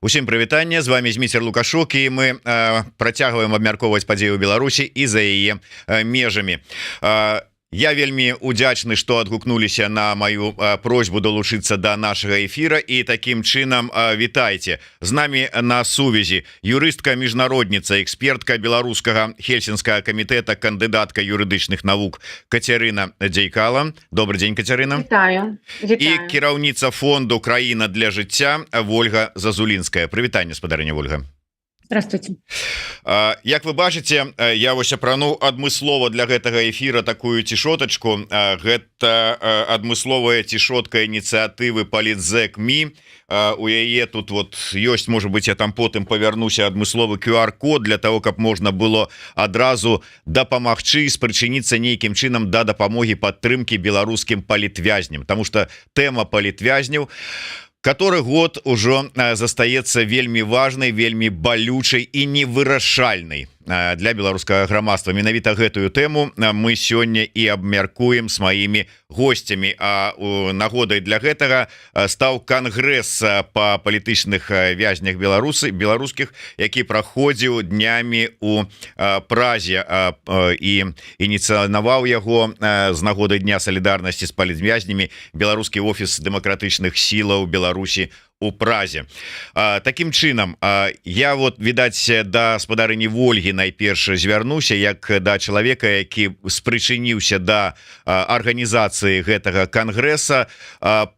Усім прывітанне, з вами Зміцер Лукашук, і мы працягваем абмяркоўваць падзеі ў Беларусі і за яе межамі. Я вельмі удзячны, што адгукнуліся на маю просьбу долучыцца до нашага эфира, і таким чынам вітайце. З нами на сувязі юрыстка, міжнародніца, экспертка беларускага Хельсінскага камітэта, кандыдатка юрыдычных навук Кацярына Дзейкала. Добрый день, Кацярына. Вітаю. І кіраўніца фонду «Краіна для жыцця» Вольга Зазулінская. Прывітанне, спадарыня Вольга. Здравствуйте. Як вы бачыце, я вось апрануў адмыслова для гэтага эфира такую цішотачку. Гэта адмысловая цішотка ініцыятывы Політзек.МИ. У яе тут вот ёсць, можа быть, я там потым павярнуся, адмысловы QR-код для того, каб можна было адразу дапамагчы, спрычыніцца нейкім чынам да дапамогі падтрымкі беларускім палітвязням, потому что тэма палітвязняў который год ужо застаецца вельмі важнай, вельмі балючай і невырашальнай для беларускага грамадства. Менавіта гэтую тэму мы сёння і абмяркуем з маімі госцямі. А нагодай для гэтага стаў кангрэс па палітычных вязнях беларускіх, які праходзіў днямі у Празе, і ініцыяваў яго з нагоды Дня салідарнасці з палітвязнямі беларускі офіс дэмакратычных сілаў Беларусі у Празе. Таким чынам, я вот, відаць, да спадарыні Вольгі найперш звярнуся як да чалавека, які спрычыніўся да арганізацыі гэтага кангрэса.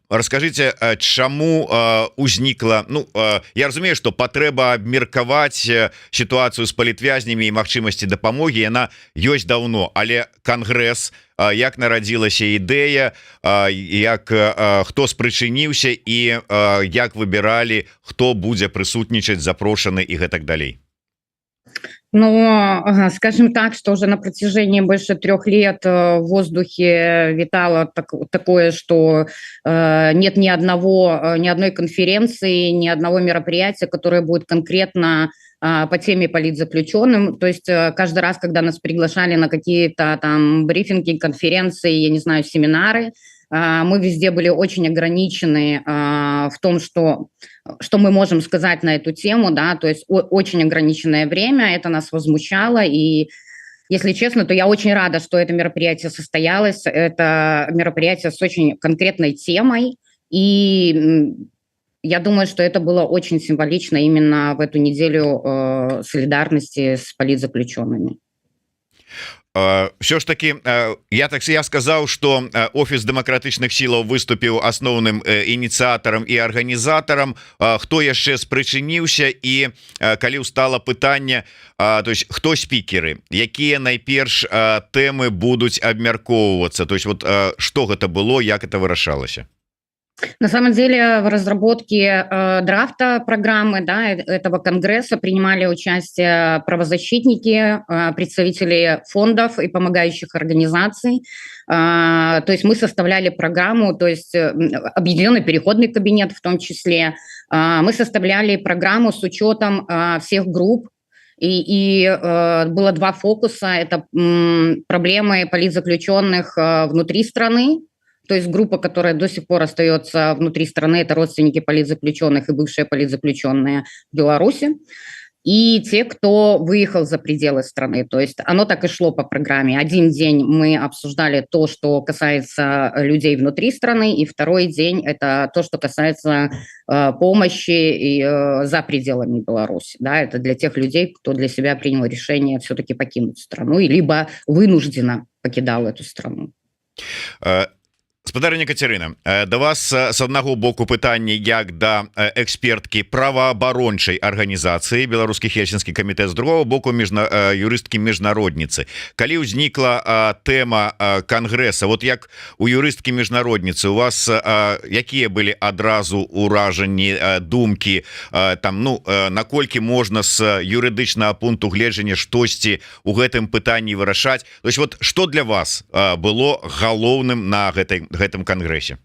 Раскажыце, чаму узнікла, я разумею, што патрэба абмеркаваць сітуацыю з палітвязнямі і магчымасці дапамогі, яна ёсць даўно, але кангрэс, як нарадзілася ідэя, як хто спрычыніўся і як выбіралі, хто будзе прысутнічаць, запрошаны і гэтак далей. Скажем так, что уже на протяжении больше 3 лет в воздухе витало такое, что нет ни одной конференции, ни одного мероприятия, которое будет конкретно по теме политзаключенным. То есть каждый раз, когда нас приглашали на какие-то там брифинги, конференции, я не знаю, семинары, мы везде были очень ограничены в том, что мы можем сказать на эту тему, да, то есть очень ограниченное время, это нас возмущало, и если честно, то я очень рада, что это мероприятие состоялось, это мероприятие с очень конкретной темой, и я думаю, что это было очень символично именно в эту неделю солидарности с политзаключенными. Все ж таки, я сказаў, што офіс дэмакратычных сілаў выступіў асноўным ініцыятарам і арганізатарам. Хто яшчэ спрычыніўся, і калі ўстала пытанне, то есть хто спікеры, якія найперш тэмы будуць абмяркоўвацца, то есть вот што гэта было, як это вырашалася? На самом деле в разработке драфта программы, да, этого конгресса принимали участие правозащитники, представители фондов и помогающих организаций. То есть мы составляли программу, то есть объединенный переходный кабинет в том числе. Мы составляли программу с учетом всех групп. И было 2 фокуса. Это проблемы политзаключенных внутри страны. То есть группа, которая до сих пор остается внутри страны, это родственники политзаключенных и бывшие политзаключенные в Беларуси. И те, кто выехал за пределы страны. То есть оно так и шло по программе. Один день мы обсуждали то, что касается людей внутри страны, и второй день это то, что касается помощи за пределами Беларуси. Да, это для тех людей, кто для себя принял решение все-таки покинуть страну, либо вынужденно покидал эту страну. Спадарыня Кацярына, да вас з аднаго боку пытанне як да эксперткі праваабарончай арганізацыі беларускі Хельсінскі камітэт, з другого боку юрысткі міжнародніцы. Калі ўзнікла тэма кангрэса, вот як у юрысткі міжнародніцы, у вас якія былі адразу ўражанні, думкі, там, наколькі можна з юрыдычнага пункту гледжання штосьці у гэтым пытанні вырашаць? То есть вот што для вас было галоўным на гэтым кангрэсе?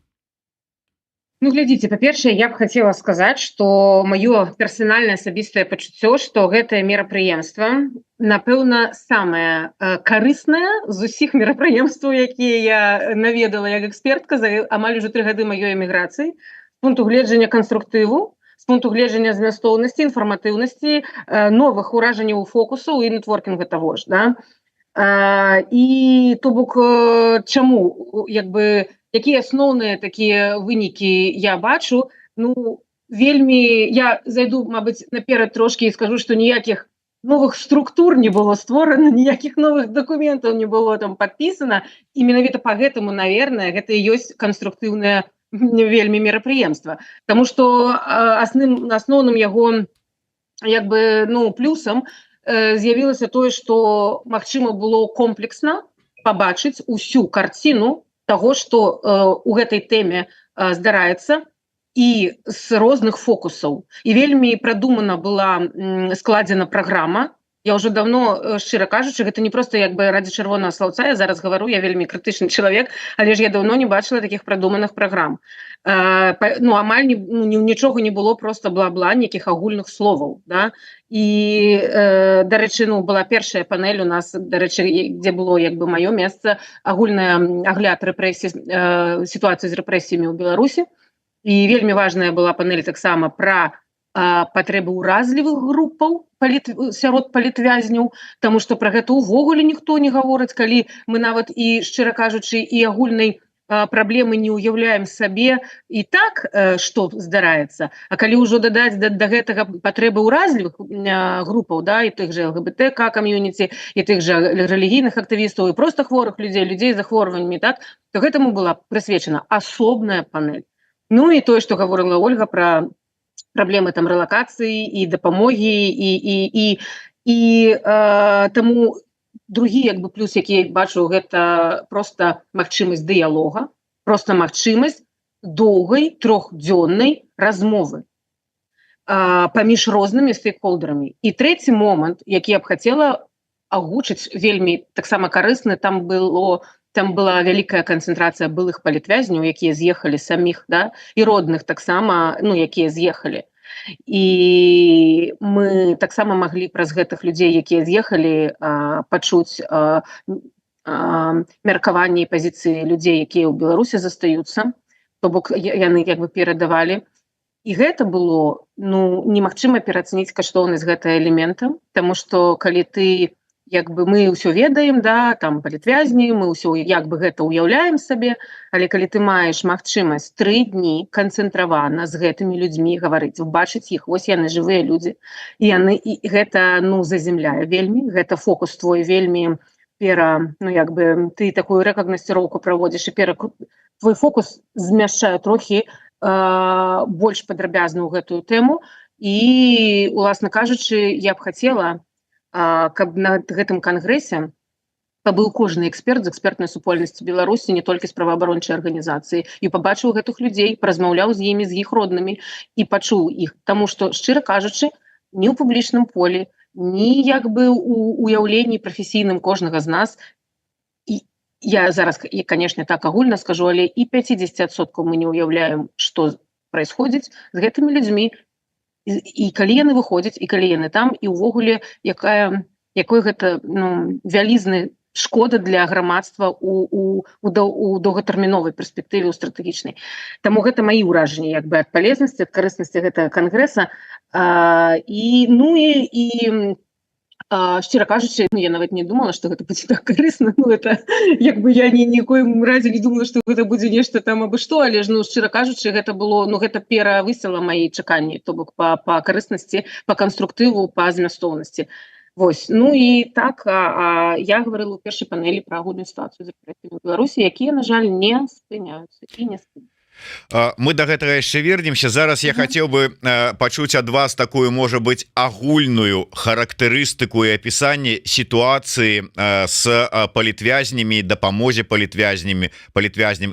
Глядзіце, па-першае, я б хацела сказаць, што маё персанальнае асабістае пачуццё, што гэтае мерапрыемства, напэўна, самае карыснае з усіх мерапрыемстваў, якія я наведала як экспертка за амаль ужо 3 гады маёй эміграцыі, з пункту гледжання канструктыву, з пункту гледжання змястоўнасці, інфарматыўнасці, новых уражанняў фокусаў і нетворкінга таго ж, да? І то бок чаму, якія асноўныя такія вынікі я бачу, ну, вельмі, я зайду, мабыць, наперад трошкі і скажу, што ніякіх новых структур не было створана, ніякіх новых дакументаў не было там падпісана, і менавіта па гэтаму, наверное, гэта і ёсць канструктыўнае вельмі мерапрыемства. Таму што асноўным яго плюсам з'явілася тое, што магчыма было комплексна пабачыць усю карціну таго, што у гэтай тэме здараецца, і з розных фокусаў. І вельмі прадумана была складзена праграма. Я ўжо давно, шчыра кажучы, гэта не проста ради чырвонага слаўца, я зараз гавару, я вельмі крытычны чалавек, але ж я давно не бачыла такіх прадуманых праграм. Амаль нічога не было, просто бла-бла, нейкіх агульных словаў. Да? І, дарэчы, была першая панель у нас, дарэчы, дзе было маё месца, агульны агляд сітуацыі з рэпрэсіямі ў Беларусі. І вельмі важная была панель таксама пра патрэбы ўразлівых групаў сярод палітвязняў, таму што пра гэта ўвогуле ніхто не гаворыць, калі мы нават і, шчыра кажучы, і агульнай праблемы не ўяўляем сабе і так, што здараецца. А калі ўжо дадаць да гэтага патрэбы ўразлівых групаў, да, і тых жа ЛГБТК камьюніці, і тых жа рэлігійных актывістаў, і проста хворых людзей з захворваннямі, так, то гэтаму была прысвечана асобная панель. Ну і тое, што гаворыла Ольга пра праблемы там рэлакацыі і дапамогі, і таму другі плюс, які я бачу, гэта проста магчымасць дыялога, проста магчымасць доўгай трохдзённай размовы паміж рознымі стейкхолдерамі. І трэці момант, які я б хацела агучыць, вельмі таксама карысны, там была вялікая канцэнтрацыя былых палітвязняў, якія з'ехалі саміх, да, і родных таксама, якія з'ехалі. І мы таксама маглі праз гэтых людзей, якія з'ехалі, пачуць меркаванні і пазіцыі людзей, якія ў Беларусі застаюцца, то бок яны перадавалі. І гэта было немагчыма пераацаніць каштоўнасць гэтага элемента, таму што калі ты мы ўсё ведаем, да, там палітвязні, мы ўсё гэта ўяўляем сабе, але калі ты маеш магчымасць 3 дні канцэнтравана з гэтымі людзьмі гаварыць, убачыць іх, вось яны жывыя людзі, і гэта заземляе вельмі, гэта фокус твой вельмі ты такую рэкагнасціроўку праводзіш, і твой фокус змяшчае трохі больш падрабязна ў гэтую тэму, і, уласна кажучы, я б хацела, каб на гэтым кангрэсе пабыў кожны эксперт з экспертнай супольнасці Беларусі, не толькі з праваабарончай арганізацыі, і пабачыў гэтых людзей, паразмаўляў з імі, з іх роднымі, і пачуў іх. Таму што, шчыра кажучы, ні ў публічным полі, ні у уяўленні прафесійным кожнага з нас, і я зараз, канешне, так агульна скажу, але і 50% мы не ўяўляем, што праісходзіць з гэтымі людзьмі, і калі яны выходзяць, і калі яны там, і ўвогуле, якой гэта вялізны шкода для грамадства у доўгатэрміновай перспектыве, у стратэгічнай. Таму гэта маі ўражанні ад палезнасці, ад карыснасці гэтага кангрэса. Шчыра кажучы, я нават не думала, што гэта будзе так карысна. Я ніякім разе не думала, што гэта будзе нешта там абы што, але ж, шчыра кажучы, гэта было, гэта перавысіла мае чаканні, то бок па карыснасці, па канструктыву, па змястоўнасці. Вось, і так, я гаварыла ў першай панелі пра агульную сітуацыю з рэпрэсіямі ў Беларусі, якія, на жаль, не спыняюцца і не спыняюцца. Мы до гэтага яшчэ вернемся. Зараз я хацеў бы пачуць ад вас такую, можа быть, агульную характарыстыку і апісанне сітуацыі з палітвязнямі, дапамозе палітвязням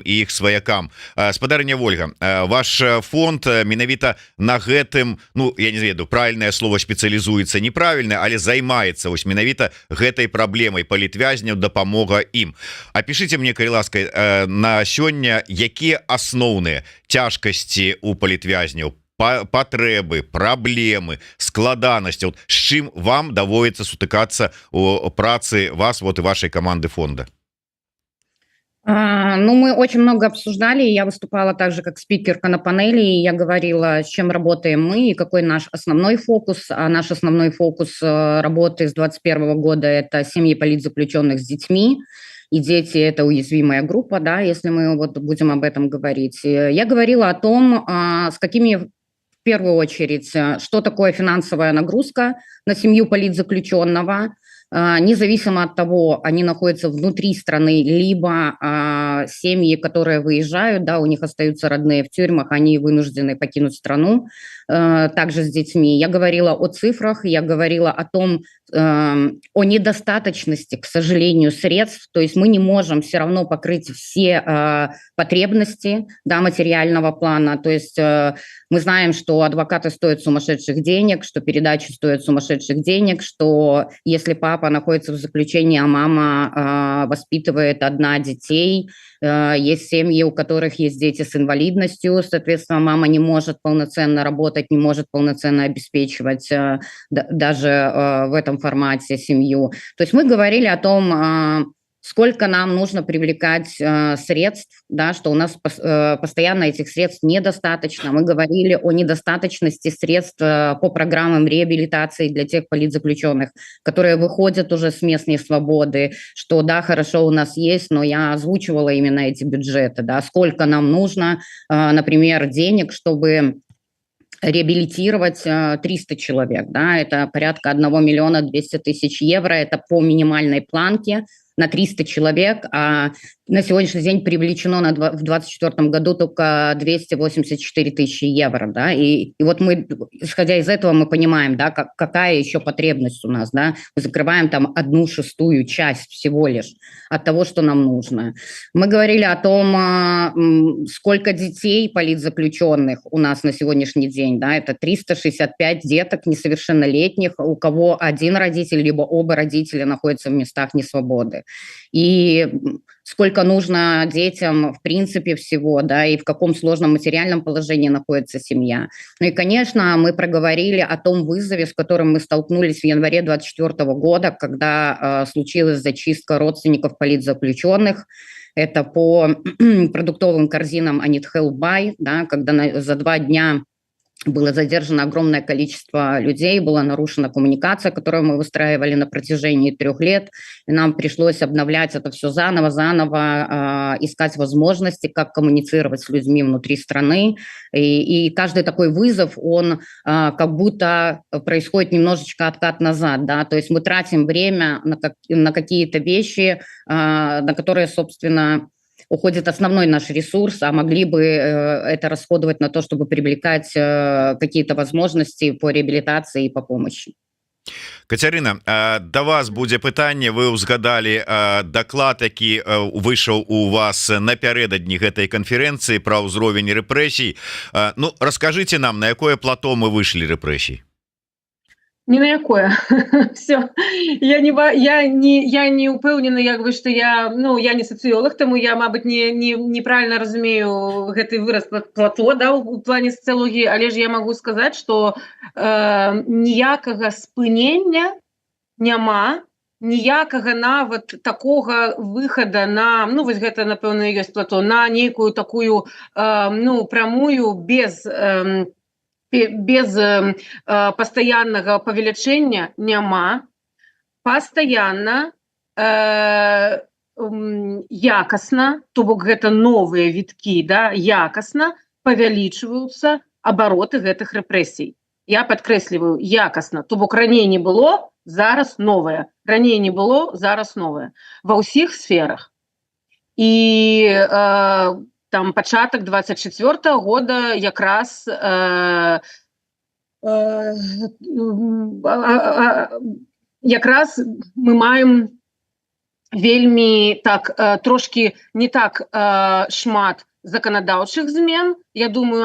і іх сваякам. Спадарня Ольга, ваш фонд менавіта на гэтым, я не ведаю, правільнае слово спецыялізуецца, неправільна, але займаецца вось менавіта гэтай праблемай палітвязняў, дапамога ім. Апішыце мне, калі ласка, на сёння, якія асноўныя цяжкасці у палітвязняў, патрэбы, праблемы, складанасці, з чым вам даводіцца сутыкацца у працы вас і вашай каманды фонда? Ну, мы очень много обсуждали, я выступала также как спикерка на панели, и я говорила, с чем работаем мы и какой наш основной фокус. А наш основной фокус работы с 2021 года – это семьи политзаключенных с детьми, и дети – это уязвимая группа, да, если мы вот будем об этом говорить. Я говорила о том, с какими, в первую очередь, что такое финансовая нагрузка на семью политзаключенного, независимо от того, они находятся внутри страны, либо семьи, которые выезжают, да, у них остаются родные в тюрьмах, они вынуждены покинуть страну, также с детьми. Я говорила о цифрах, я говорила о том, о недостаточности, к сожалению, средств, то есть мы не можем все равно покрыть все потребности, да, материального плана, то есть мы знаем, что адвокаты стоят сумасшедших денег, что передачи стоят сумасшедших денег, что если папа находится в заключении, а мама воспитывает одна детей, есть семьи, у которых есть дети с инвалидностью, соответственно, мама не может полноценно работать, не может полноценно обеспечивать даже в этом формате семью. То есть мы говорили о том, сколько нам нужно привлекать средств, да, что у нас постоянно этих средств недостаточно. Мы говорили о недостаточности средств по программам реабилитации для тех политзаключенных, которые выходят уже с местной свободы, что да, хорошо у нас есть, но я озвучивала именно эти бюджеты, да, сколько нам нужно, например, денег, чтобы реабилитировать 300 человек, да, это порядка 1 миллиона 200 тысяч евро, это по минимальной планке на 300 человек, а на сегодняшний день привлечено в 2024 году только 284 тысячи евро, да, и вот мы, исходя из этого, мы понимаем, да, какая еще потребность у нас, да, мы закрываем там 1/6 часть всего лишь от того, что нам нужно. Мы говорили о том, сколько детей политзаключенных у нас на сегодняшний день, да, это 365 деток несовершеннолетних, у кого один родитель, либо оба родителя находятся в местах несвободы. И сколько нужно детям в принципе всего, да, и в каком сложном материальном положении находится семья. Ну и, конечно, мы проговорили о том вызове, с которым мы столкнулись в январе 2024 года, когда случилась зачистка родственников политзаключенных. Это по продуктовым корзинам I Need Help Buy, да, когда за 2 дня было задержано огромное количество людей, была нарушена коммуникация, которую мы выстраивали на протяжении 3 лет, и нам пришлось обновлять это все заново, искать возможности, как коммуницировать с людьми внутри страны, и каждый такой вызов, он как будто происходит немножечко откат назад, да, то есть мы тратим время на какие-то вещи, на которые, собственно, уходит основной наш ресурс, а могли бы это расходовать на то, чтобы привлекать какие-то возможности по реабилитации и по помощи. Кацярына, да вас будзе пытанне, вы ўзгадалі даклад, які выйшаў у вас напярэдадні гэтай канферэнцыі пра ўзровень рэпрэсій. Ну, раскажыце нам, на якое плато мы выйшлі рэпрэсій? Ні на якое. Все. Я не упэўнена, як бы, што я не сацыёлог, таму я, мабыць, неправільна разумею гэты выраз плато, да, у плане сацыялогіі, але ж я магу сказаць, што ніякага спынення няма, ніякага нават такога выхада на, вось гэта, напэўна, ёсць плато, на нейкую такую, прамую, без пастаяннага павелічэння няма. Пастаянна, якасна, то бок гэта новыя віткі, да, якасна павялічваюцца абароты гэтых рэпрэсій. Я падкрэсліваю, якасна, то бок раней не было, зараз новае. Раней не было, зараз новае. Ва ўсіх сферах. І там пачатак 24 года якраз мы маем вельмі так трошки не так шмат заканадаўчых змен, я думаю,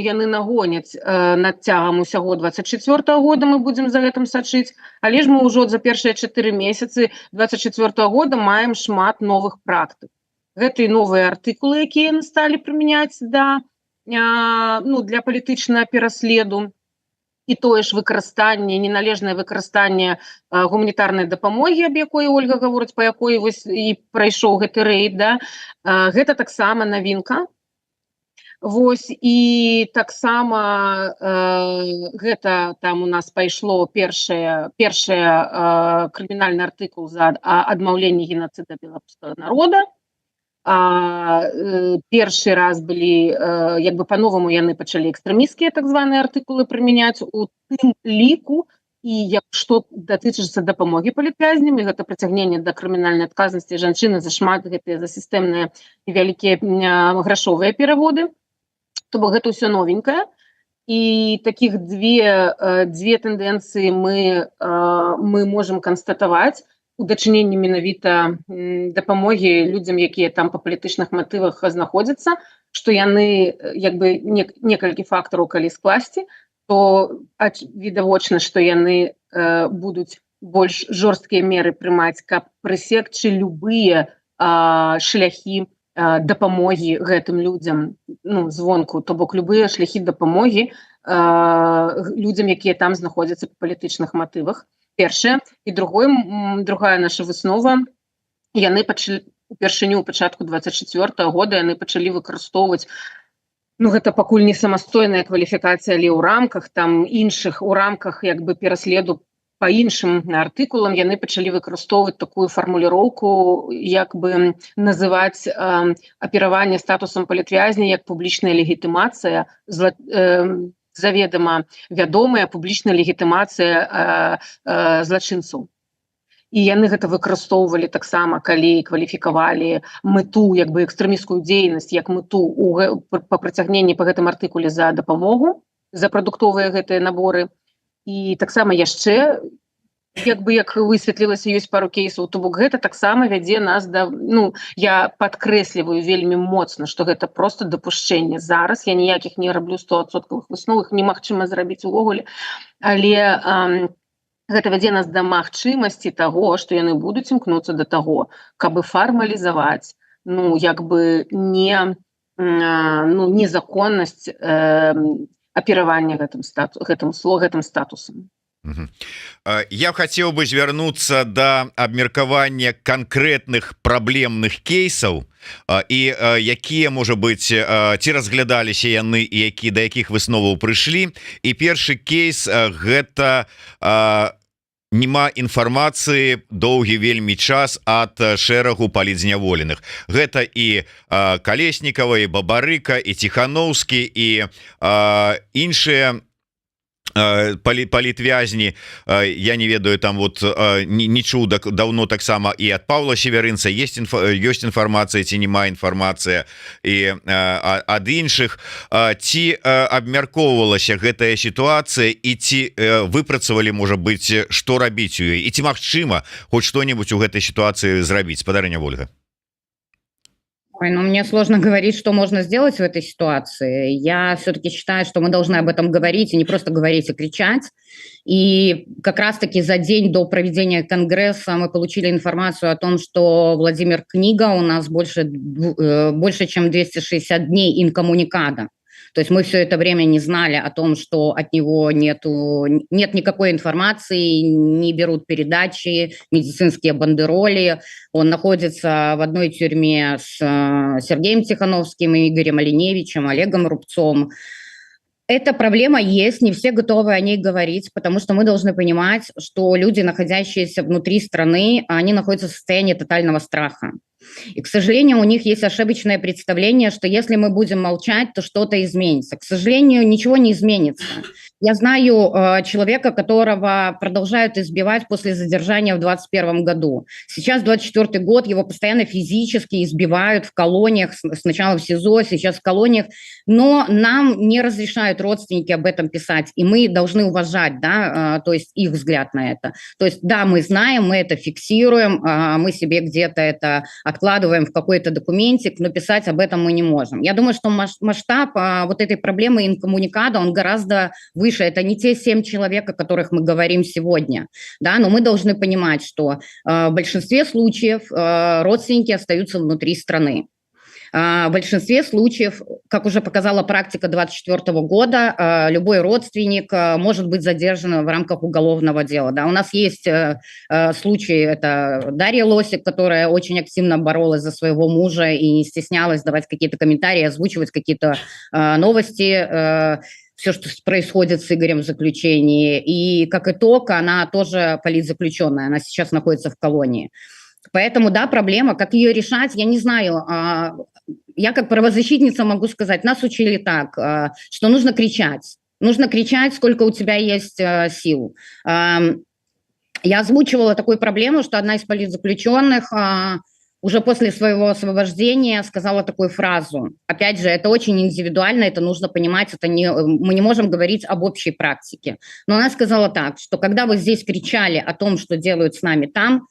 яны нагоняць над цягам усяго 24 года, мы будзем за гэтым сачыць, але ж мы ўжо за першыя 4 месяцы 24 года маем шмат новых практык. Гэта і новыя артыкулы, якія яны сталі прымяняць для палітычнага пераследу. і тое ж выкарыстанне, неналежнае выкарыстанне гуманітарнай дапамогі, аб якой Ольга гаворыць, па якой вось і прайшоў гэты рэйд, да? Гэта таксама навінка. Вось, і таксама гэта там у нас пайшло першае крымінальны артыкул за адмаўленне геноцида беларускага народа. Першы раз былі, як бы па-новаму яны пачалі экстрэмісцкія так званыя артыкулы прымяняць у тым ліку, і што датычыцца дапамогі палітвязням, і гэта прыцягненне да крымінальнай адказнасці жанчыны за шмат гэтыя за сістэмныя і вялікія грашовыя пераводы. То бок гэта ўсё новенькае. І такіх дзве тэндэнцыі мы можам канстатаваць у дачыненні менавіта дапамогі людзям, якія там па палітычных матывах знаходзяцца, што яны як бы некалькі фактараў калі скласці, то відавочна, што яны будуць больш жорсткія меры прымаць, каб прысекчы любыя шляхі дапамогі гэтым людзям, ну, звонку, то бок любыя шляхі дапамогі людзям, якія там знаходзяцца па палітычных матывах. Першае. І другая наша выснова, яны пачалі упершыню ў пачатку 24-го года яны пачалі выкарыстоўваць, ну, гэта пакуль не самастойная кваліфікацыя, але ў рамках там іншых, у рамках як бы пераследу па іншым артыкулам яны пачалі выкарыстоўваць такую фармуліроўку, як бы называць апераванне статусам палітвязня як публічная легітымацыя, заведама вядомая публічная легітымацыя злачынцаў. І яны гэта выкарыстоўвалі таксама, калі кваліфікавалі мэту, як бы экстрэмісцкую дзейнасць, як мэту па прыцягненні па гэтым артыкуле за дапамогу, за прадуктовыя гэтыя наборы. І таксама яшчэ, як высветлілася, ёсць пару кейсаў, то бок гэта таксама вядзе нас да, ну, я падкрэсліваю вельмі моцна, што гэта проста дапушчэнне зараз, я ніякіх не раблю 100% высновах, немагчыма зрабіць увогуле, але гэта вядзе нас да магчымасці таго, што яны будуць імкнуцца да таго, каб фармалізаваць, ну, як бы незаконнасць аперавання гэтым статусам. Я хацеў бы звярнуцца да абмеркавання канкрэтных праблемных кейсаў і якія, можа быць, ці разглядаліся яны і да якіх высноваў прыйшлі. І першы кейс гэта няма інфармацыі доўгі вельмі час ад шэрагу палітзняволеных. Гэта і Калеснікава, і Бабарыка, і Ціхановскі, і іншыя палітвязні. Я не ведаю, там вот не чуў даўно таксама і ад Паўла Севярынца ёсць інфармацыя ці няма інфармацыя і ад іншых. Ці абмяркоўвалася гэтая сітуацыя і ці выпрацавалі, можа быць, што рабіць у ёй, і ці магчыма хоць што-небудзь у гэтай сітуацыі зрабіць? Спадарыня Ольга. Ой, ну мне сложно говорить, что можно сделать в этой ситуации. Я все-таки считаю, что мы должны об этом говорить, и не просто говорить, а кричать. И как раз-таки за день до проведения Конгресса мы получили информацию о том, что Владимир Книга у нас больше чем 260 дней инкоммуникада. То есть мы все это время не знали о том, что от него нет никакой информации, не берут передачи, медицинские бандероли. Он находится в одной тюрьме с Сергеем Тихановским, Игорем Оленевичем, Олегом Рубцом. Эта проблема есть, не все готовы о ней говорить, потому что мы должны понимать, что люди, находящиеся внутри страны, они находятся в состоянии тотального страха. И, к сожалению, у них есть ошибочное представление, что если мы будем молчать, то что-то изменится. К сожалению, ничего не изменится. Я знаю человека, которого продолжают избивать после задержания в 2021 году. Сейчас 2024 год, его постоянно физически избивают в колониях, сначала в СИЗО, сейчас в колониях, но нам не разрешают родственники об этом писать, и мы должны уважать, да, то есть их взгляд на это. То есть, да, мы знаем, мы это фиксируем, мы себе где-то это откладываем в какой-то документик, но писать об этом мы не можем. Я думаю, что масштаб вот этой проблемы инкоммуникада, он гораздо выше. Это не те 7 человек, о которых мы говорим сегодня, да, но мы должны понимать, что в большинстве случаев родственники остаются внутри страны. В большинстве случаев, как уже показала практика 2024 года, любой родственник может быть задержан в рамках уголовного дела. Да, у нас есть случай, это Дарья Лосик, которая очень активно боролась за своего мужа и не стеснялась давать какие-то комментарии, озвучивать какие-то новости, все, что происходит с Игорем в заключении. И как итог, она тоже политзаключенная, она сейчас находится в колонии. Поэтому, да, проблема, как ее решать, я не знаю. Я как правозащитница могу сказать, нас учили так, что нужно кричать. Нужно кричать, сколько у тебя есть сил. Я озвучивала такую проблему, что одна из политзаключенных уже после своего освобождения сказала такую фразу. Опять же, это очень индивидуально, это нужно понимать, мы не можем говорить об общей практике. Но она сказала так, что когда вы здесь кричали о том, что делают с нами там,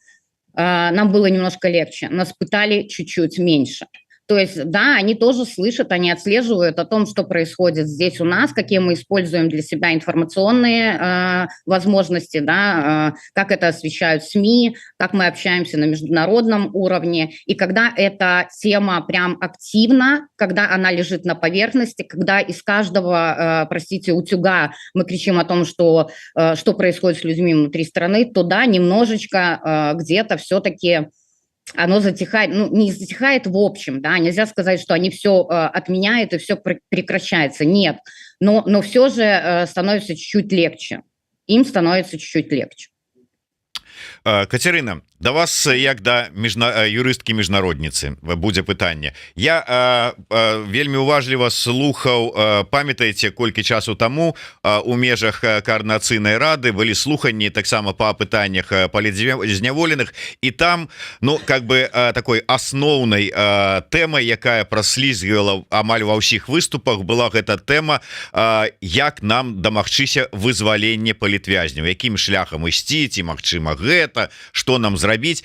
нам было немножко легче, нас пытали чуть-чуть меньше. То есть, да, они тоже слышат, они отслеживают о том, что происходит здесь у нас, какие мы используем для себя информационные возможности, да, как это освещают СМИ, как мы общаемся на международном уровне. И когда эта тема прям активна, когда она лежит на поверхности, когда из каждого, простите, утюга мы кричим о том, что происходит с людьми внутри страны, то да, немножечко где-то все-таки оно затихает, ну, не затихает в общем, да, нельзя сказать, что они все отменяют и все прекращается, нет, но все же становится чуть-чуть легче, им становится чуть-чуть легче. Катерина, да вас як да юрысткі міжнародніцы будзе пытанне. Я вельмі уважліва слухаў, памятаеце, колькі часу таму у межах координацыйнай рады былі слуханні таксама па пытаннях палітзняволеных, і там, ну, как бы такой асноўнай тэмай, якая праслізгвала амаль ва ўсіх выступах, была гэта тэма, як нам дамагчыся вызвалення палітвязняў, якім шляхам ісці, ці магчыма гэта, што нам зрабіць.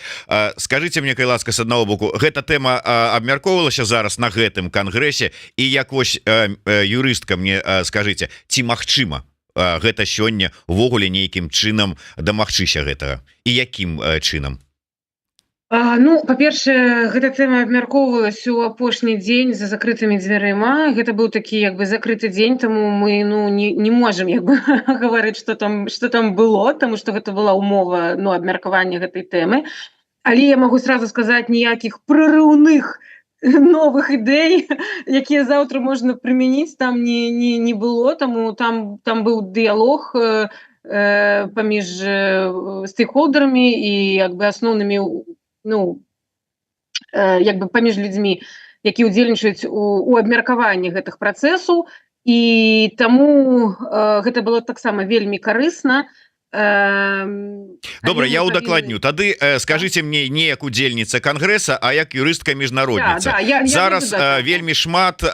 Скажите мне, калі ласка, з аднаго боку, гэта тэма абмяркоўвалася зараз на гэтым кангрэсе, і як вось юрыстка мне скажыце, ці магчыма гэта сёння увогуле нейкім чынам дамагчыся гэтага, і якім чынам? Ну, па-першае, гэта тэма абмяркоўвалась у апошні дзень за закрытымі дзвярыма. Гэта быў такі як бы закрыты дзень, таму мы не можам як бы гаварыць, што там было, таму што гэта была умова абмеркавання гэтай тэмы. Але я магу сразу сказаць, ніякіх прарыўных новых ідэй, якія заўтра можна прымяніць, там не было, таму там быў дыялог паміж стейкхолдарамі і як бы асноўнымі, як бы паміж людзьмі, які ўдзельнічаюць у абмеркаванні гэтых працэсаў, і таму гэта было таксама вельмі карысна. Добра, я удакладню. Тады скажите мне не як удзельніца кангрэса, а як юрыстка міжнародніца. Зараз вельмі шмат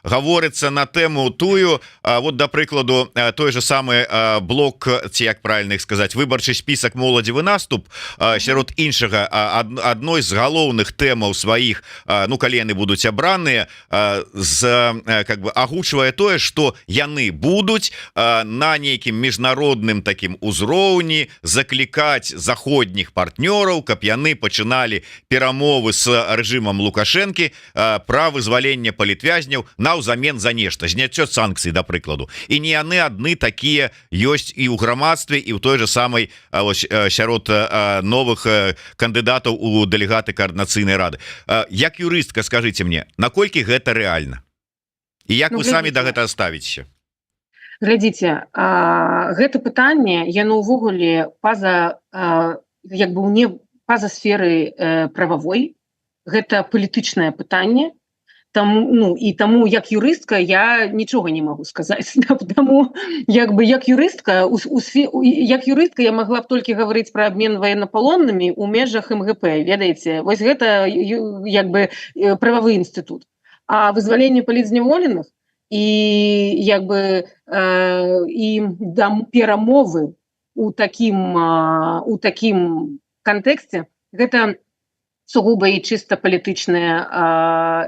гаворыцца на тэму тую, вот да прыкладу той же самы блок, ці як правильно іх сказаць, выбарчы спісак моладзевы наступ, сярод іншага адной з галоўных тэмаў сваіх, ну калі яны будуць абраныя, как бы агучвае тое, што яны будуць на нейкім міжнародным такім узроўні заклікаць заходніх партнёраў, каб яны пачыналі перамовы з рэжымам Лукашэнкі пра вызваленне палітвязняў наўзамен за нешта, зняццё санкцый, да прыкладу. І не яны адны такія ёсць і ў грамадстве, і ў той же самай сярод новых кандыдатаў у дэлегаты координацыйнай рады. Як юрыстка, скажыце мне, наколькі гэта рэальна? І як вы самі да гэтага ставіцеся? Глядзіце, гэта пытанне, яно ўвогуле па-за сферы прававой, гэта палітычнае пытанне, таму як юрыстка я нічога не магу сказаць. Таму як юрыстка я магла б толькі гаварыць пра абмен ваеннапалоннымі ў межах МГП, ведаеце, вось гэта як бы прававы інстытут. А вызваленне палітзняволеных і як бы перамовы у такім кантэксце гэта сугуба і чыста палітычныя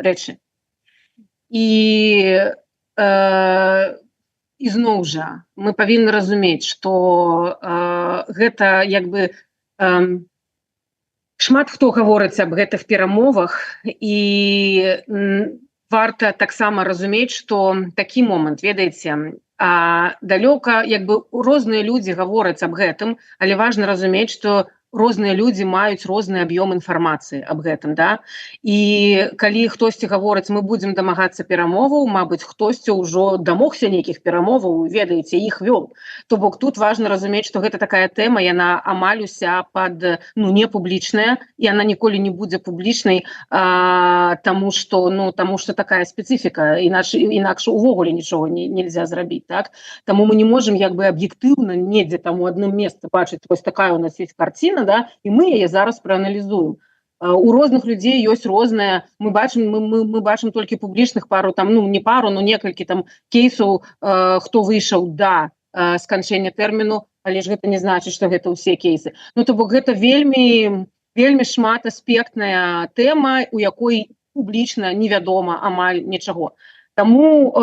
рэчы. І зноў жа мы павінны разумець, што гэта як бы Шмат хто гаворыць аб гэтых перамовах, і варта таксама разумець, што такі момант, ведаеце, далёка розныя людзі гавораць аб гэтым, але важна разумець, што розныя людзі маюць розны аб'ём інфармацыі аб гэтым, да? І калі хтосьці гаворыць, мы будзем дамагацца перамоваў, мабыць, хтосьці ўжо дамогся нейкіх перамоваў, ведаеце, іх вёл. То бок тут важна разумець, што гэта такая тэма, яна амаль уся не публічная, і яна ніколі не будзе публічнай, таму што такая спецыфіка, інакш увогуле нічога нельзя зрабіць, так? Таму мы не можам аб'ектыўна недзе там у адным месцы бачыць, вось такая у нас ёсць карціна, да, і мы яе зараз прааналізуем. У розных людзей ёсць розныя, мы бачым толькі публічных некалькі там кейсаў, хто выйшаў да сканчэння тэрміну, але ж гэта не значыць, што гэта ўсе кейсы. То бок гэта вельмі шматаспектная тэма, у якой публічна невядома амаль нічаго. Таму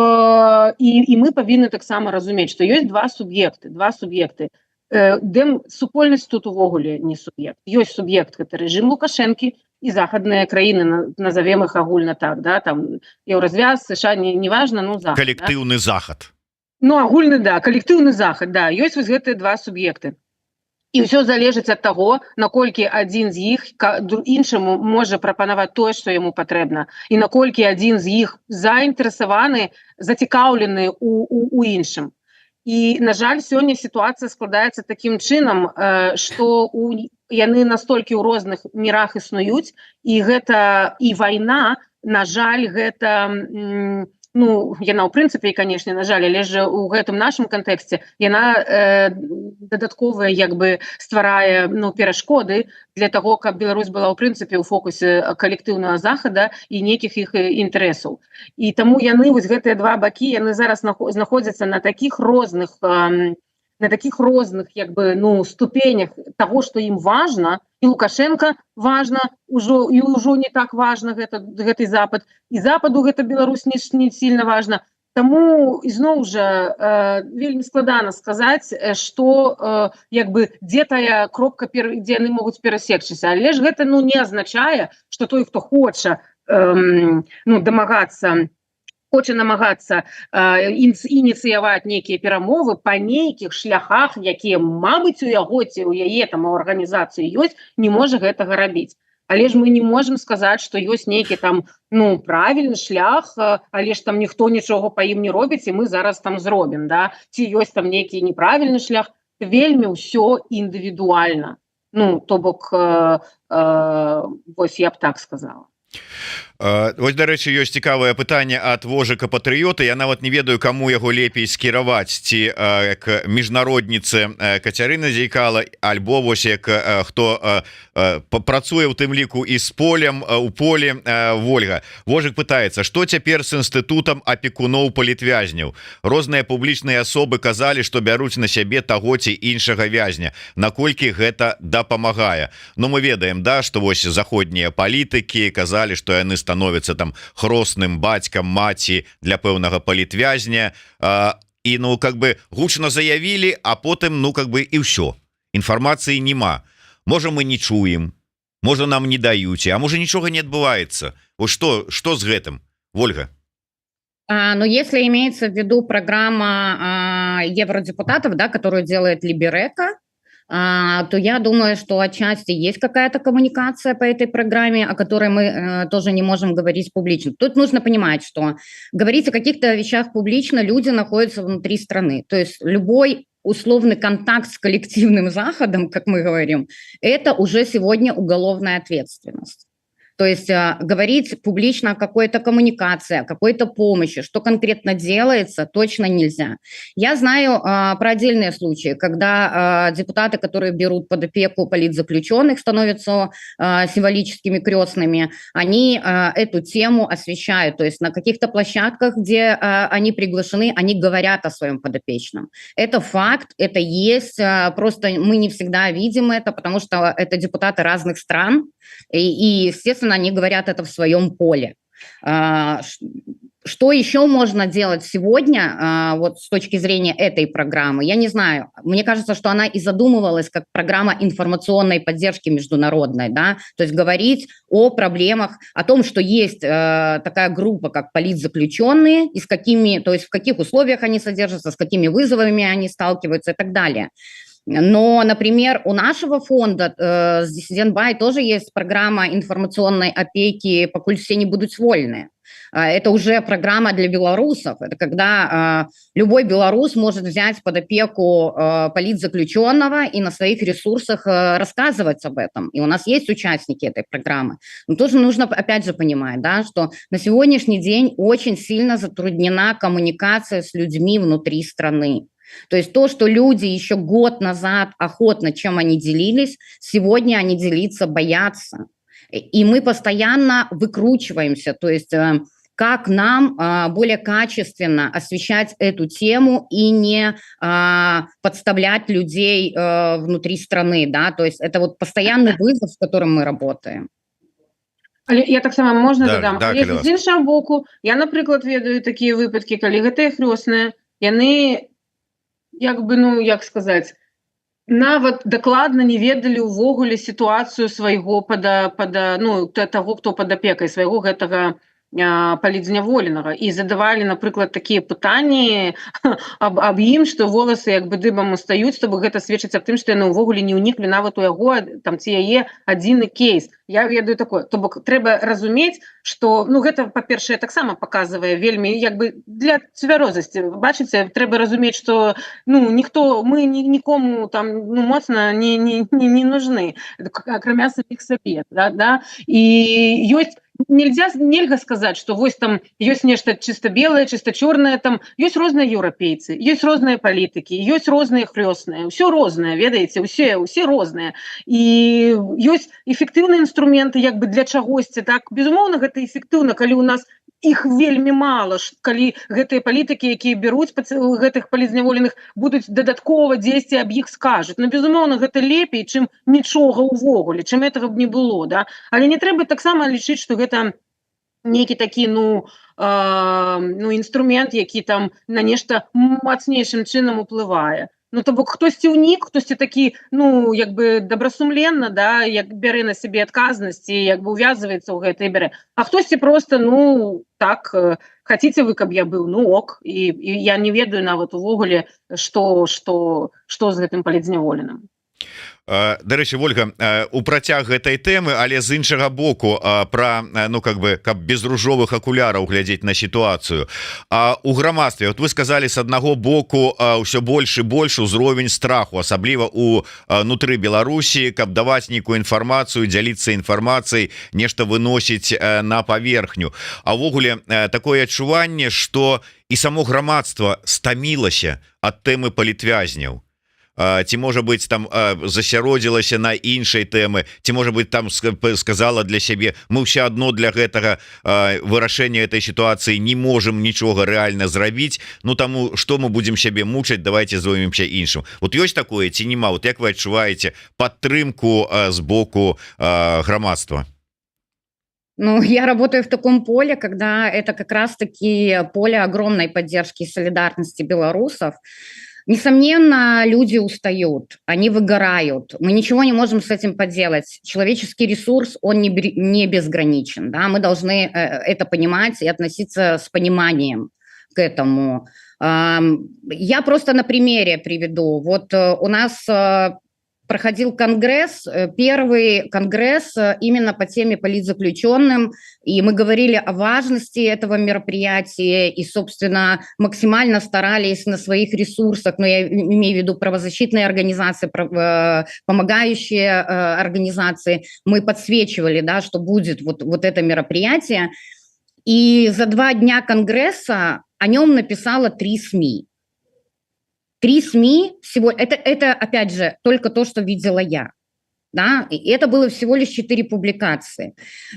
і мы павінны таксама разумець, што ёсць два суб'екты. Супольнасць тут увогуле не суб'ект. Ёсць суб'ект, гэта рэжым Лукашэнкі і захадныя краіны, назовем іх агульна так, да, там Еўразвяз, США, неважна, захад. Калектыўны захад. Агульны, да, калектыўны захад, да, ёсць вось гэтыя два суб'екты. І ўсё залежыць ад таго, наколькі адзін з іх іншаму можа прапанаваць тое, што яму патрэбна, і наколькі адзін з іх заінтарэсаваны, зацікаўлены у іншым. І, на жаль, сёння сітуацыя складаецца такім чынам, што яны настолькі ў розных мірах існуюць, і вайна, на жаль, гэта, яна ў прынцыпе, канешне, на жаль, але ж у гэтым нашым кантэксце яна дадатковая стварае перашкоды для таго, каб Беларусь была ў прынцыпе ў фокусе калектыўнага захада і нейкіх іх інтарэсаў. І таму яны, вось гэтыя два бакі, яны зараз знаходзяцца на такіх розных ступенях таго, што ім важна, і Лукашенко важна, ўжо не так важна гэты Запад, і Западу гэта Беларусь не сильно важна. Таму, ізноў жа, вельмі складана сказаць, што, дзе тая кропка, дзе яны могуць перасекчыся. Але ж гэта, не азначае, што той, хто хоча намагацца ініцыяваць нейкія перамовы па нейкіх шляхах, якія, мабыць, у яго ці ў яе там у арганізацыі ёсць, не можа гэтага рабіць. Але ж мы не можам сказаць, што ёсць нейкі там, правільны шлях, але ж там ніхто нічога па ім не робіць, і мы зараз там зробім, да? Ці ёсць там нейкі неправільны шлях. Вельмі ўсё індывідуальна. То бок, вось я б так сказала. Вось, дарэчы, ёсць цікавае пытанне ад Вожыка Патрыёта. Я нават не ведаю, каму яго лепей скіраваць, ці як міжнародніцы Кацярына Зейкала, альбо вось як хто працуе ў тым ліку і з полем у полі Вольга. Вожык пытаецца, што цяпер з інстытутам апекуноў палітвязняў? Розныя публічныя асобы казалі, што бяруць на сябе таго ці іншага вязня. Наколькі гэта дапамагае? Мы ведаем, да, што вось заходнія палітыкі казалі, што яны становіцца там хросным бацькам, маці для пэўнага палітвязня, і гучна заявілі, а потым і ўсё, інфармацыі няма. Можа, мы не чуем, можа, нам не даюць, а можа, нічога не адбываецца. Вось што з гэтым, Вольга? Если имеется в виду программа евродепутатов, да, которую делает Либерека, то я думаю, что отчасти есть какая-то коммуникация по этой программе, о которой мы тоже не можем говорить публично. Тут нужно понимать, что говорить о каких-то вещах публично люди находятся внутри страны. То есть любой условный контакт с коллективным Заходом, как мы говорим, это уже сегодня уголовная ответственность. То есть говорить публично о какой-то коммуникации, о какой-то помощи, что конкретно делается, точно нельзя. Я знаю про отдельные случаи, когда депутаты, которые берут под опеку политзаключенных, становятся символическими крестными, они эту тему освещают. То есть на каких-то площадках, где они приглашены, они говорят о своем подопечном. Это факт, это есть, просто мы не всегда видим это, потому что это депутаты разных стран, и естественно, они говорят это в своем поле. Что еще можно делать сегодня, вот с точки зрения этой программы? Я не знаю. Мне кажется, что она и задумывалась как программа информационной поддержки международной, да, то есть говорить о проблемах, о том, что есть такая группа, как политзаключенные, и с какими, то есть в каких условиях они содержатся, с какими вызовами они сталкиваются и так далее. Но, например, у нашего фонда с Dissident Buy тоже есть программа информационной опеки «Покуль все не будут вольны». Это уже программа для белорусов. Это когда любой белорус может взять под опеку политзаключенного и на своих ресурсах рассказывать об этом. И у нас есть участники этой программы. Но тоже нужно, опять же, понимать, да, что на сегодняшний день очень сильно затруднена коммуникация с людьми внутри страны. То есть то, что люди еще год назад охотно, чем они делились, сегодня они делиться боятся. И мы постоянно выкручиваемся, то есть как нам более качественно освещать эту тему и не подставлять людей внутри страны, да, то есть это вот постоянный вызов, с которым мы работаем. Але я таксама можна Да, дадам, да, але калі з іншага боку, я, напрыклад, ведаю такія выпадкі, калі гэтыя хрёсныя, яны як бы, ну, як сказаць, нават дакладна не ведалі ўвогуле сітуацыю свайго таго, хто пад апекай свайго гэтага палітзняволенага і задавалі, напрыклад, такія пытанні аб ім, што воласы як бы дыбам устаюць, то гэта сведчыць аб тым, што яны ўвогуле не ўніклі нават у яго там ці яе адзіны кейс. Я ведаю такое, то бок трэба разумець, што ну гэта па-першае таксама паказвае вельмі як бы для цвярозасці. Бачыце, трэба разумець, што ну ніхто мы нікому там ну моцна не нужны, акрамя саміх сабе, да? І ёсць нельга сказаць, што вось там ёсць нешта чыста белае, чыста чорнае, там ёсць розныя еўрапейцы, ёсць розныя палітыкі, ёсць розныя хрёсныя, ўсё рознае, ведаеце, усе розныя. І ёсць эфектыўныя інструменты як бы для чагосьці, так, безумоўна, гэта эфектыўна, калі у нас іх вельмі мала, калі гэтыя палітыкі, якія бяруць гэтых палітзняволеных, будуць дадаткова дзесьці аб іх скажуць. Ну, безумоўна, гэта лепей, чым нічога ўвогуле, чым гэтага б не было, да? Але не трэба таксама лічыць, што гэта нейкі такі, інструмент, які там на нешта мацнейшым чынам уплывае. Ну, то бок хтосьці ўнік, хтосьці такі, ну, як бы добрасумленна, да, як бярэ на сябе адказнасць і як бы увязваецца ў гэта і бярэ. А хтосьці проста, ну, так, хаціце вы, каб я быў, ну, ок. І я не ведаю нават увогуле, што з гэтым палітзняволеным. Дарэчы, Вольга, у працяг гэтай тэмы, але з іншага боку пра, ну, как бы, каб без ружовых акуляраў глядзець на сітуацыю. У грамадстве, вот вы сказалі, з аднаго боку ўсё больш і больш узровень страху, асабліва унутры Беларусі, каб даваць нейкую інфармацыю, дзяліцца інфармацыяй, нешта выносіць на паверхню. А ўвогуле такое адчуванне, што і само грамадства стамілася ад тэмы палітвязняў. Ці можа быть там засяродзілася на іншай тэмы, ці можа быть там сказала для сябе, мы ўсё адно для гэтага вырашэння этой сітуацыі не можем нічога рэальна зрабіць, ну таму што мы будем сябе мучаць, давайте зоймемся іншым. Вот ёсць такое ці нема? Вот як вы адчуваеце падтрымку з боку грамадства? Ну, я работаю в таком поле, когда это как раз-таки поле огромной поддержки и солидарности белорусов. Несомненно, люди устают, они выгорают. Мы ничего не можем с этим поделать. Человеческий ресурс, он не безграничен. Да? Мы должны это понимать и относиться с пониманием к этому. Я просто на примере приведу. Вот у нас проходил конгресс, первый конгресс именно по теме политзаключенным, и мы говорили о важности этого мероприятия и, собственно, максимально старались на своих ресурсах, но я имею в виду правозащитные организации, помогающие организации, мы подсвечивали, да, что будет вот это мероприятие, и за 2 дня конгресса о нем написало 3 СМИ. 3 СМИ всего, это опять же только то, что видела я, да, и это было всего лишь 4 публикации.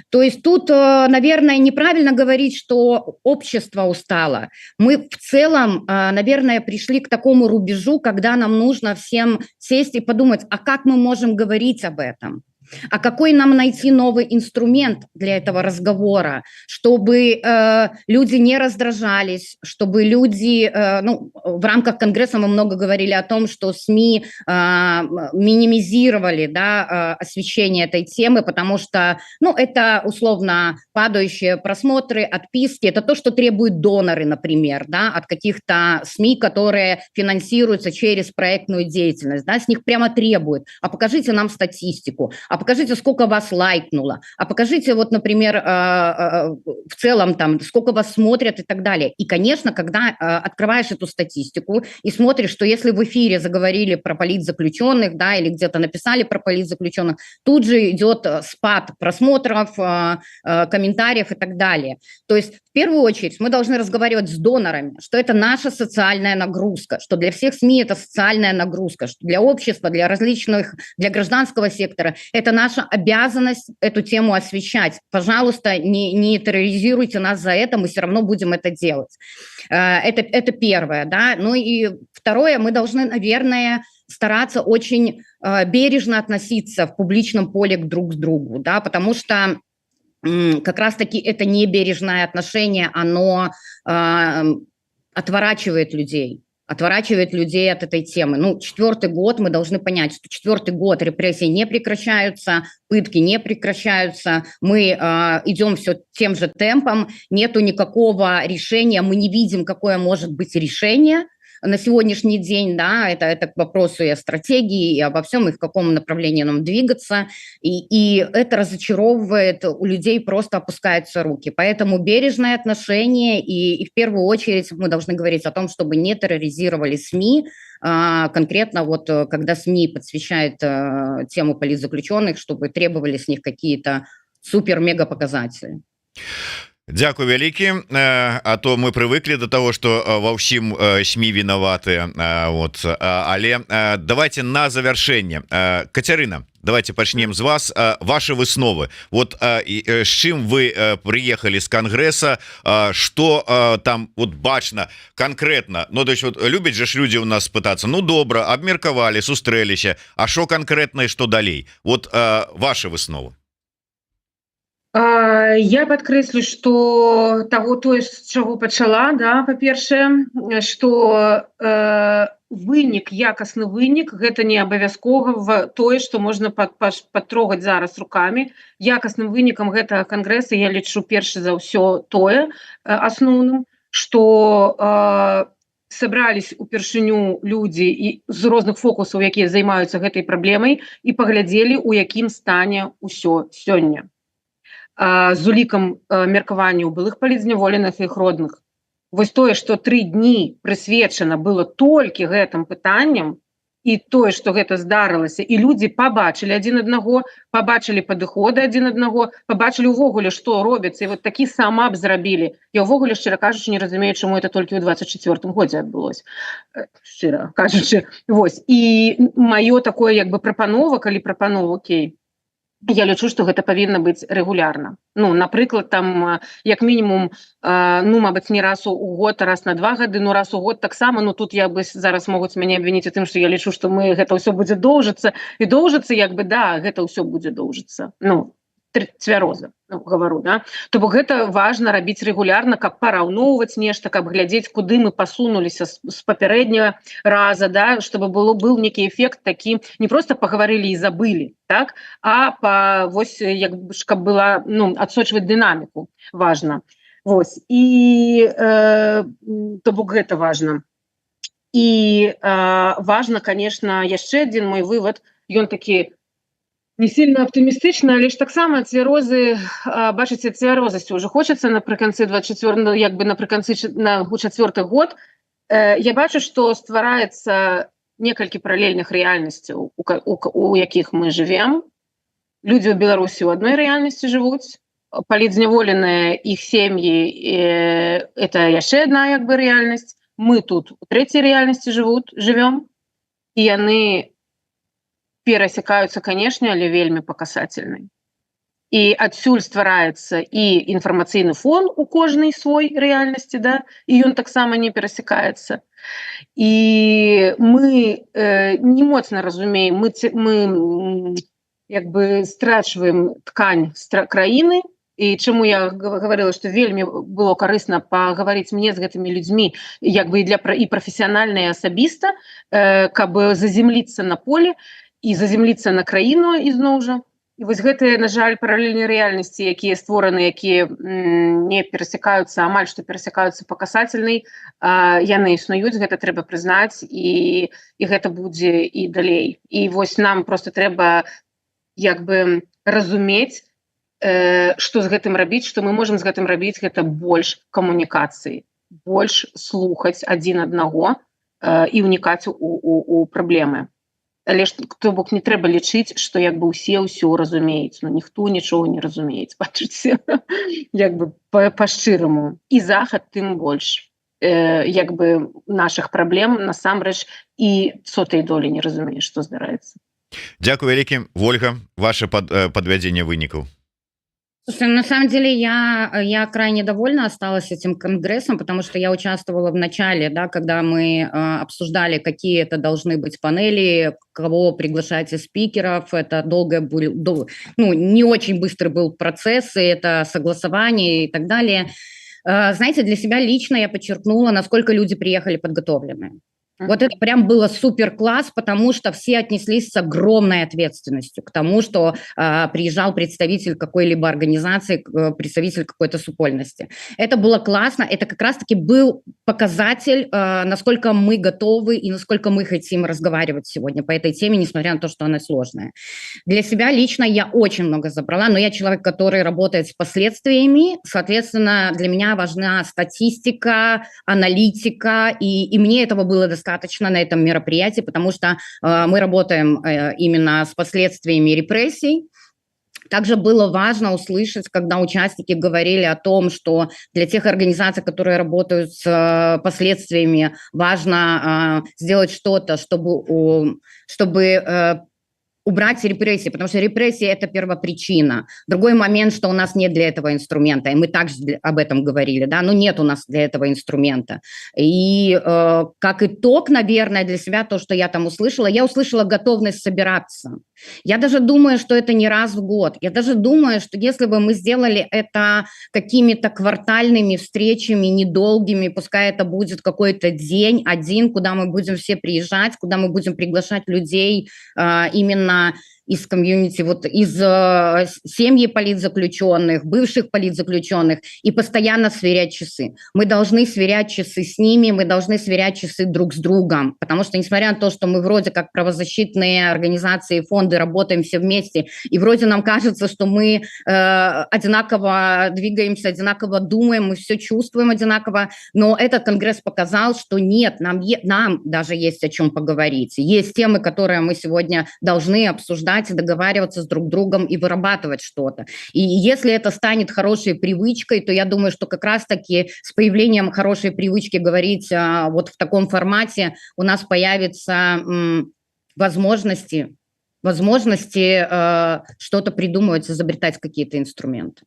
То есть тут, наверное, неправильно говорить, что общество устало. Мы в целом, наверное, пришли к такому рубежу, когда нам нужно всем сесть и подумать, а как мы можем говорить об этом? А какой нам найти новый инструмент для этого разговора, чтобы люди не раздражались, чтобы люди, ну, в рамках Конгресса мы много говорили о том, что СМИ минимизировали, да, освещение этой темы, потому что, ну, это условно падающие просмотры, отписки, это то, что требуют доноры, например, да, от каких-то СМИ, которые финансируются через проектную деятельность, да, с них прямо требуют, а покажите нам статистику, а покажите, сколько вас лайкнуло, а покажите, вот, например, в целом, там, сколько вас смотрят и так далее. И, конечно, когда открываешь эту статистику и смотришь, что если в эфире заговорили про политзаключенных, да, или где-то написали про политзаключенных, тут же идет спад просмотров, комментариев и так далее. То есть, в первую очередь, мы должны разговаривать с донорами, что это наша социальная нагрузка, что для всех СМИ это социальная нагрузка, что для общества, для различных, для гражданского сектора это наша обязанность эту тему освещать. Пожалуйста, не терроризируйте нас за это, мы все равно будем это делать. Это первое, да. Ну и второе, мы должны, наверное, стараться очень бережно относиться в публичном поле друг к другу, да, потому что как раз-таки это небережное отношение, оно отворачивает людей от этой темы. Ну, 4-й год, мы должны понять, что 4-й год репрессии не прекращаются, пытки не прекращаются, мы идем все тем же темпом, нету никакого решения, мы не видим, какое может быть решение на сегодняшний день, да, это к вопросу и о стратегии, и обо всем, и в каком направлении нам двигаться, и это разочаровывает, у людей просто опускаются руки. Поэтому бережное отношение, и в первую очередь мы должны говорить о том, чтобы не терроризировали СМИ, конкретно вот когда СМИ подсвещают тему политзаключенных, чтобы требовали с них какие-то супер-мега-показатели. Дзякуй вялікі, а то мы привыкли до того, что ва ўсім СМИ виноваты, вот, але давайте на завершение. Катерина, давайте пачнем з вас. Ваши высновы, вот с чым вы приехали с Конгресса, что там вот бачно конкретно, ну то есть вот любят же люди у нас пытаться, ну добра, абмеркавалі, сустрэліся, а что конкретно и что далей, вот ваши высновы. Я падкрэслю, што тое, з чаго пачала, да, па-першае, што вынік, якасны вынік, гэта не абавязкова тое, што можна патрогаць зараз рукамі. Якасным вынікам гэтага кангрэса я лічу перш за ўсё тое асноўным, што сабрались упершыню людзі і з розных фокусаў, якія займаюцца гэтай праблемай, і паглядзелі, у якім стане ўсё сёння. З улікам меркаванняў былых палітзняволеных і іх родных. Вось тое, што 3 дні прысвечана было толькі гэтым пытанням, і тое, што гэта здарылася, і людзі пабачылі адзін аднаго, пабачылі падыходы адзін аднаго, пабачылі ўвогуле, што робіцца, і вот такі самап зрабілі. Я ўвогуле, шчыра кажучы, не разумею, чаму это толькі ў 24-м годзе адбылося. Шчыра кажучы. Вось. І маё такое, як бы, прапанова, калі прапанова, окей, я лічу, што гэта павінна быць рэгулярна. Ну, напрыклад, там, як мінімум, ну, мабыць, не раз у год, а раз на 2 гады, ну, раз у год таксама, ну, тут, як бы, зараз могуць мяне абвініць у тым, што я лічу, што мы гэта ўсё будзе доўжыцца, і доўжыцца, як бы, да, гэта ўсё будзе доўжыцца. Ну, цвяроза, ну, гавару, да. То бок гэта важна рабіць рэгулярна, каб параўноўваць нешта, каб глядзець, куды мы пасунуліся з папярэдняга раза, да, чтобы быў нейкі эфект такі, не проста пагаварылі і забылі, так, а вось, як бы, каб была, ну, адсочваць дынаміку, важна. Вось, і то бок гэта важна. І важна, конечно, яшчэ адзін мой вывад, ён такі не сильно аптымістычна, але ж таксама цвярозы, бачыце, цвярозасці ўжо хочацца напрыканцы 24, як бы напрыканцы у 4-й год. Я бачу, што ствараецца некалькі паралельных рэальнасцяў, у якіх мы жывем. Людзі ў Беларусі ў адной рэальнасці жывуць, палітзняволеныя, іх сем'і, это яшчэ адна, як бы, рэальнасць. Мы тут у 3-й рэальнасці жывём, і яны перасякаюцца, канешне, але вельмі па касательнай. І адсюль ствараецца і інфармацыйны фон у кожнай свой рэальнасці, да, і ён таксама не перасякаецца. І мы не моцна разумеем, мы як бы страчваем ткань краіны. І чаму я гаварыла, што вельмі было карысна пагаварыць мне з гэтымі людзьмі, як бы і прафесіянальна і асабіста, каб заземліцца на поле і заземліцца на краіну ізноў жа. І вось гэтыя, на жаль, паралельныя рэальнасці, якія створаны, якія не перасякаюцца, амаль што перасякаюцца па касательнай, яны існуюць, гэта трэба прызнаць, і гэта будзе і далей. І вось нам проста трэба як бы разумець, што з гэтым рабіць, што мы можам з гэтым рабіць, гэта больш камунікацыі, больш слухаць адзін аднаго і ўнікаць у праблемы. Але то бок не трэба лічыць, што як бы ўсе ўсё разумеюць, но ніхто нічога не разумеюць, бачыце, як бы па-шчыраму. І захад тым больш як бы нашых праблем насамрэч і сотай долі не разумее, што здараецца. Дзякуй вялікі, Вольга, ваше подвядзенне вынікаў. Слушай, на самом деле я крайне довольна осталась этим конгрессом, потому что я участвовала в начале, да, когда мы обсуждали, какие это должны быть панели, кого приглашать из спикеров. Это не очень быстрый был процесс, и это согласование и так далее. Знаете, для себя лично я подчеркнула, насколько люди приехали подготовленные. Вот это прям было супер класс, потому что все отнеслись с огромной ответственностью к тому, что приезжал представитель какой-либо организации, представитель какой-то супольности. Это было классно, это как раз-таки был показатель, насколько мы готовы и насколько мы хотим разговаривать сегодня по этой теме, несмотря на то, что она сложная. Для себя лично я очень много забрала, но я человек, который работает с последствиями, соответственно, для меня важна статистика, аналитика, и мне этого было достаточно на этом мероприятии, потому что мы работаем именно с последствиями репрессий. Также было важно услышать, когда участники говорили о том, что для тех организаций, которые работают с последствиями, важно сделать что-то, чтобы убрать репрессии, потому что репрессии – это первопричина. Другой момент, что у нас нет для этого инструмента, и мы также об этом говорили, да, но нет у нас для этого инструмента. И как итог, наверное, для себя то, что я там услышала, я услышала готовность собираться. Я даже думаю, что это не раз в год. Я даже думаю, что если бы мы сделали это какими-то квартальными встречами, недолгими, пускай это будет какой-то день один, куда мы будем все приезжать, куда мы будем приглашать людей именно из комьюнити, вот из семьи политзаключенных, бывших политзаключенных, и постоянно сверять часы. Мы должны сверять часы с ними, мы должны сверять часы друг с другом, потому что, несмотря на то, что мы вроде как правозащитные организации, фонды, работаем все вместе, и вроде нам кажется, что мы одинаково двигаемся, одинаково думаем, мы все чувствуем одинаково, но этот конгресс показал, что нет, нам даже есть о чем поговорить. Есть темы, которые мы сегодня должны обсуждать, договариваться с друг другом и вырабатывать что-то. И если это станет хорошей привычкой, то я думаю, что как раз-таки с появлением хорошей привычки говорить вот в таком формате у нас появятся возможности что-то придумывать, изобретать какие-то инструменты.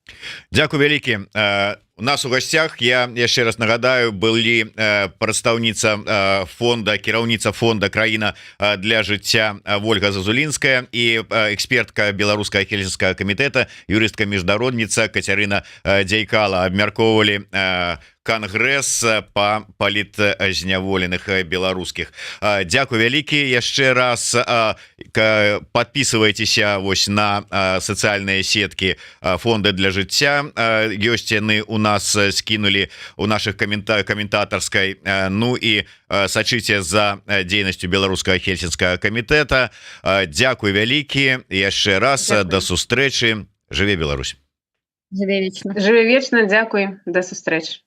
Дякую вялікі. У нас у гостях, я яшчэ раз нагадаю, былі прадстаўніца фонда, кіраўніца фонда «Краіна для жыцця» Вольга Зазулінская і экспертка Беларускага хельсінскага камітэта, юрыстка-міжнародніца Кацярына Дзяйкала абмяркоўвалі конгресс по палітзняволеных беларускіх. Дзякуй вялікі яшчэ раз. Подписывайтеся вось на сацыяльныя сеткі фонда для жыцця. Ёсць яны у нас скинули у наших комментаторской. Ну и сачыце за дзейнасцю Беларускага хельсінскага камітэта. Дзякуй вялікі яшчэ раз. Дзякуй. До сустрэчы. Жыве Беларусь. Жыве вечна. Жыве вечна. Дзякуй. До сустрэчы.